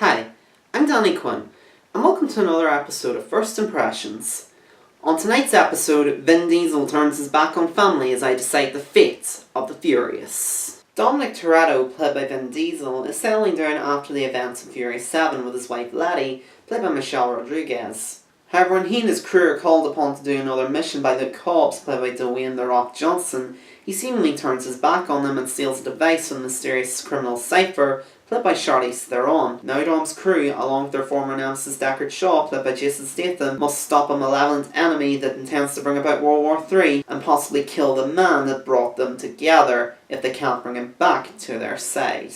Hi, I'm Danny Quinn, and welcome to another episode of First Impressions. On tonight's episode, Vin Diesel turns his back on family as I decide the fate of the Furious. Dominic Toretto, played by Vin Diesel, is settling down after the events of Furious 7 with his wife Letty, played by Michelle Rodriguez. However, when he and his crew are called upon to do another mission by the cops, played by Dwayne "The Rock" Johnson, he seemingly turns his back on them and steals a device from the mysterious criminal Cypher, played by Charlize Theron. Now Dom's crew, along with their former nemesis Deckard Shaw, played by Jason Statham, must stop a malevolent enemy that intends to bring about World War III and possibly kill the man that brought them together if they can't bring him back to their side.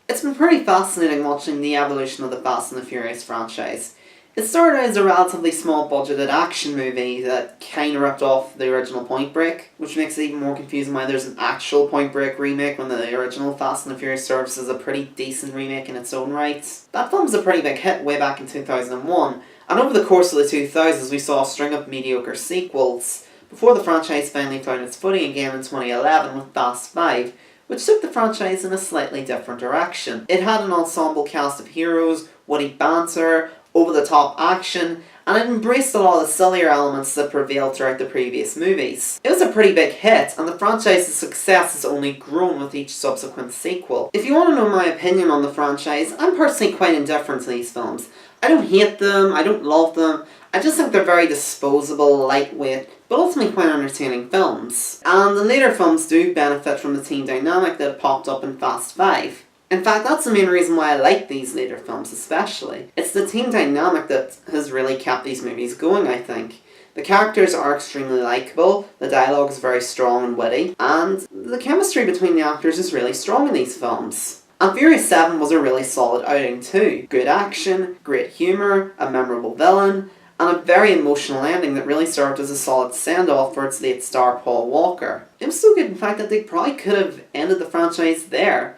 It's been pretty fascinating watching the evolution of the Fast and the Furious franchise. It started out as a relatively small budgeted action movie that kinda ripped off the original Point Break, which makes it even more confusing why there's an actual Point Break remake when the original Fast and the Furious serves as a pretty decent remake in its own right. That film was a pretty big hit way back in 2001, and over the course of the 2000s we saw a string of mediocre sequels, before the franchise finally found its footing again in 2011 with Fast 5, which took the franchise in a slightly different direction. It had an ensemble cast of heroes, witty banter, over-the-top action, and it embraced a lot of the sillier elements that prevailed throughout the previous movies. It was a pretty big hit, and the franchise's success has only grown with each subsequent sequel. If you want to know my opinion on the franchise, I'm personally quite indifferent to these films. I don't hate them, I don't love them, I just think they're very disposable, lightweight, but ultimately quite entertaining films. And the later films do benefit from the team dynamic that popped up in Fast 5. In fact, that's the main reason why I like these later films especially. It's the team dynamic that has really kept these movies going, I think. The characters are extremely likeable, the dialogue is very strong and witty, and the chemistry between the actors is really strong in these films. And Furious 7 was a really solid outing too. Good action, great humour, a memorable villain, and a very emotional ending that really served as a solid send-off for its late star Paul Walker. It was so good in fact that they probably could have ended the franchise there.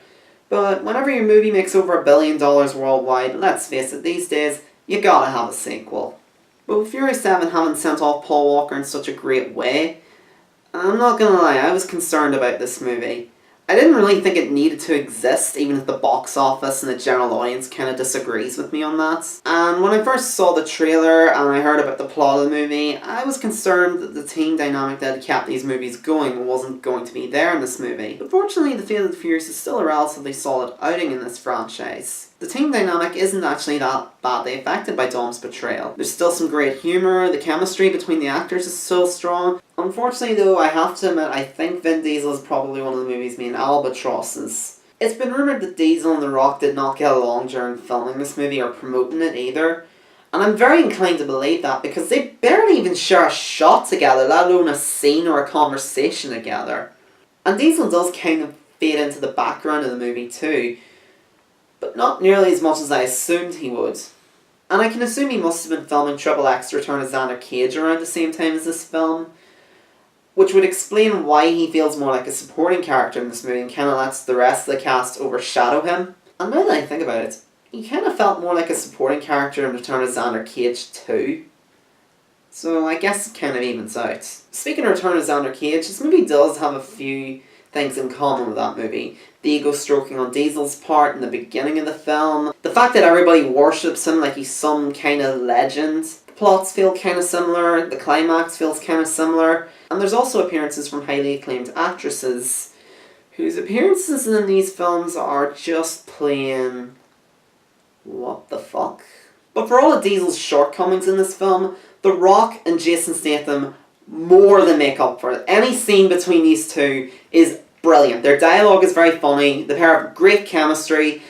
But whenever your movie makes over $1 billion worldwide, let's face it, these days, you gotta have a sequel. But with Furious 7 having sent off Paul Walker in such a great way, I'm not gonna lie, I was concerned about this movie. I didn't really think it needed to exist, even if the box office and the general audience kinda disagrees with me on that. And when I first saw the trailer and I heard about the plot of the movie, I was concerned that the team dynamic that had kept these movies going wasn't going to be there in this movie. But fortunately, The Fate of the Furious is still a relatively solid outing in this franchise. The team dynamic isn't actually that badly affected by Dom's portrayal. There's still some great humour, the chemistry between the actors is so strong. Unfortunately though, I have to admit, I think Vin Diesel is probably one of the movie's main albatrosses. It's been rumoured that Diesel and The Rock did not get along during filming this movie or promoting it either. And I'm very inclined to believe that because they barely even share a shot together, let alone a scene or a conversation together. And Diesel does kind of fade into the background of the movie too, but not nearly as much as I assumed he would. And I can assume he must have been filming Triple X Return of Xander Cage around the same time as this film, which would explain why he feels more like a supporting character in this movie and kind of lets the rest of the cast overshadow him. And now that I think about it, he kind of felt more like a supporting character in Return of Xander Cage too. So I guess it kind of evens out. Speaking of Return of Xander Cage, this movie does have a few things in common with that movie. The ego stroking on Diesel's part in the beginning of the film, the fact that everybody worships him like he's some kind of legend. The plots feel kind of similar, the climax feels kind of similar, and there's also appearances from highly acclaimed actresses whose appearances in these films are just plain what the fuck. But for all of Diesel's shortcomings in this film, The Rock and Jason Statham more than make up for it. Any scene between these two is brilliant. Their dialogue is very funny, the pair have great chemistry.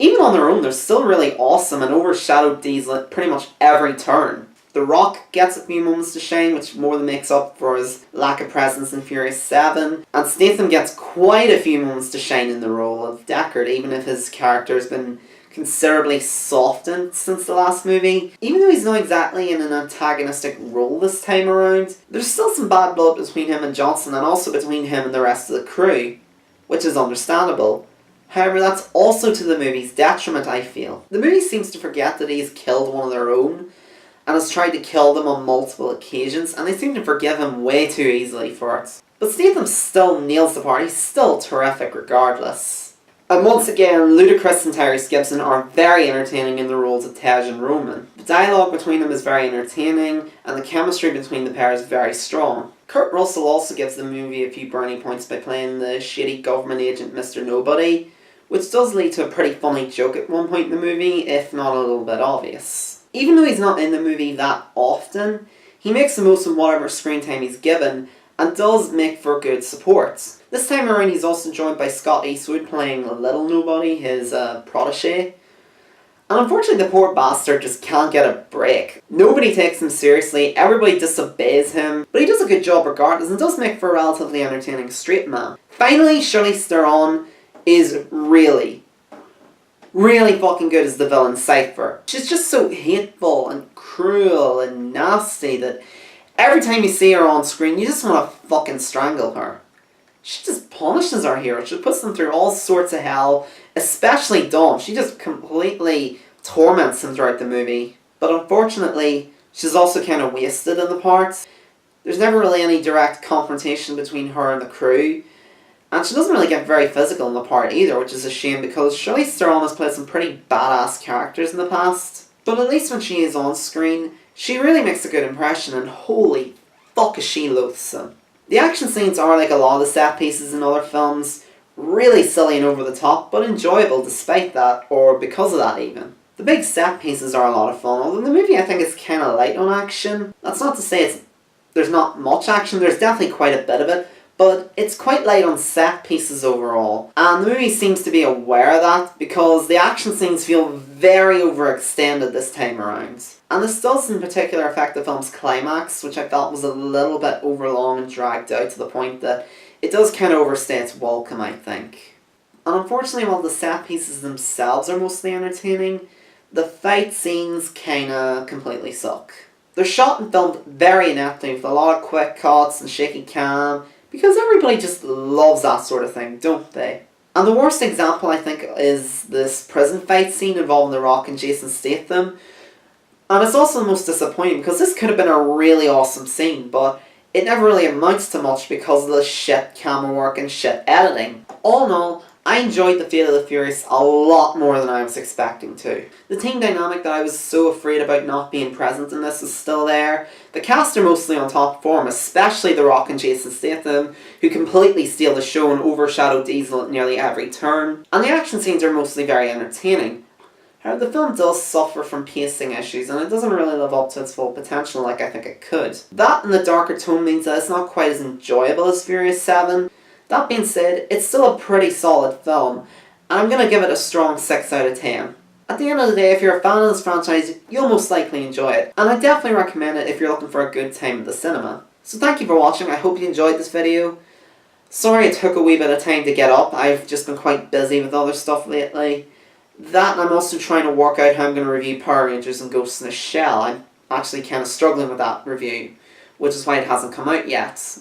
Even on their own, they're still really awesome and overshadow Diesel at pretty much every turn. The Rock gets a few moments to shine, which more than makes up for his lack of presence in Furious 7. And Statham gets quite a few moments to shine in the role of Deckard, even if his character has been considerably softened since the last movie. Even though he's not exactly in an antagonistic role this time around, there's still some bad blood between him and Johnson and also between him and the rest of the crew, which is understandable. However, that's also to the movie's detriment, I feel. The movie seems to forget that he's killed one of their own and has tried to kill them on multiple occasions, and they seem to forgive him way too easily for it. But Statham still nails the part, he's still terrific regardless. And once again, Ludacris and Tyrese Gibson are very entertaining in the roles of Tej and Roman. The dialogue between them is very entertaining, and the chemistry between the pair is very strong. Kurt Russell also gives the movie a few brownie points by playing the shady government agent Mr. Nobody, which does lead to a pretty funny joke at one point in the movie, if not a little bit obvious. Even though he's not in the movie that often, he makes the most of whatever screen time he's given, and does make for good support. This time around he's also joined by Scott Eastwood playing Little Nobody, his protege. And unfortunately the poor bastard just can't get a break. Nobody takes him seriously, everybody disobeys him, but he does a good job regardless and does make for a relatively entertaining straight man. Finally, Charlize Theron is really fucking good as the villain Cypher. She's just so hateful and cruel and nasty that every time you see her on screen, you just want to fucking strangle her. She just punishes our heroes. She puts them through all sorts of hell, especially Dom. She just completely torments him throughout the movie. But unfortunately, she's also kind of wasted in the part. There's never really any direct confrontation between her and the crew. And she doesn't really get very physical in the part either, which is a shame because Charlize Theron has played some pretty badass characters in the past. But at least when she is on screen, she really makes a good impression, and holy fuck is she loathsome. The action scenes are like a lot of the set pieces in other films, really silly and over the top, but enjoyable despite that, or because of that even. The big set pieces are a lot of fun, although the movie I think is kind of light on action. That's not to say there's not much action, there's definitely quite a bit of it, but it's quite light on set pieces overall. And the movie seems to be aware of that because the action scenes feel very overextended this time around. And this does in particular affect the film's climax, which I felt was a little bit overlong and dragged out to the point that it does kind of overstay its welcome, I think. And unfortunately, while the set pieces themselves are mostly entertaining, the fight scenes kinda completely suck. They're shot and filmed very ineptly with a lot of quick cuts and shaky cam, because everybody just loves that sort of thing, don't they? And the worst example, I think, is this prison fight scene involving The Rock and Jason Statham. And it's also the most disappointing because this could have been a really awesome scene, but it never really amounts to much because of the shit camera work and shit editing. All in all, I enjoyed The Fate of the Furious a lot more than I was expecting to. The team dynamic that I was so afraid about not being present in this is still there. The cast are mostly on top form, especially The Rock and Jason Statham, who completely steal the show and overshadow Diesel at nearly every turn. And the action scenes are mostly very entertaining. However, the film does suffer from pacing issues and it doesn't really live up to its full potential like I think it could. That and the darker tone means that it's not quite as enjoyable as Furious 7. That being said, it's still a pretty solid film, and I'm going to give it a strong 6 out of 10. At the end of the day, if you're a fan of this franchise, you'll most likely enjoy it, and I definitely recommend it if you're looking for a good time at the cinema. So thank you for watching, I hope you enjoyed this video. Sorry it took a wee bit of time to get up, I've just been quite busy with other stuff lately. That, and I'm also trying to work out how I'm going to review Power Rangers and Ghost in the Shell. I'm actually kind of struggling with that review, which is why it hasn't come out yet.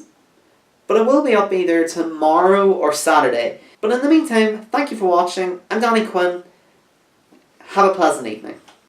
But it will be up either tomorrow or Saturday. But in the meantime, thank you for watching. I'm Danny Quinn. Have a pleasant evening.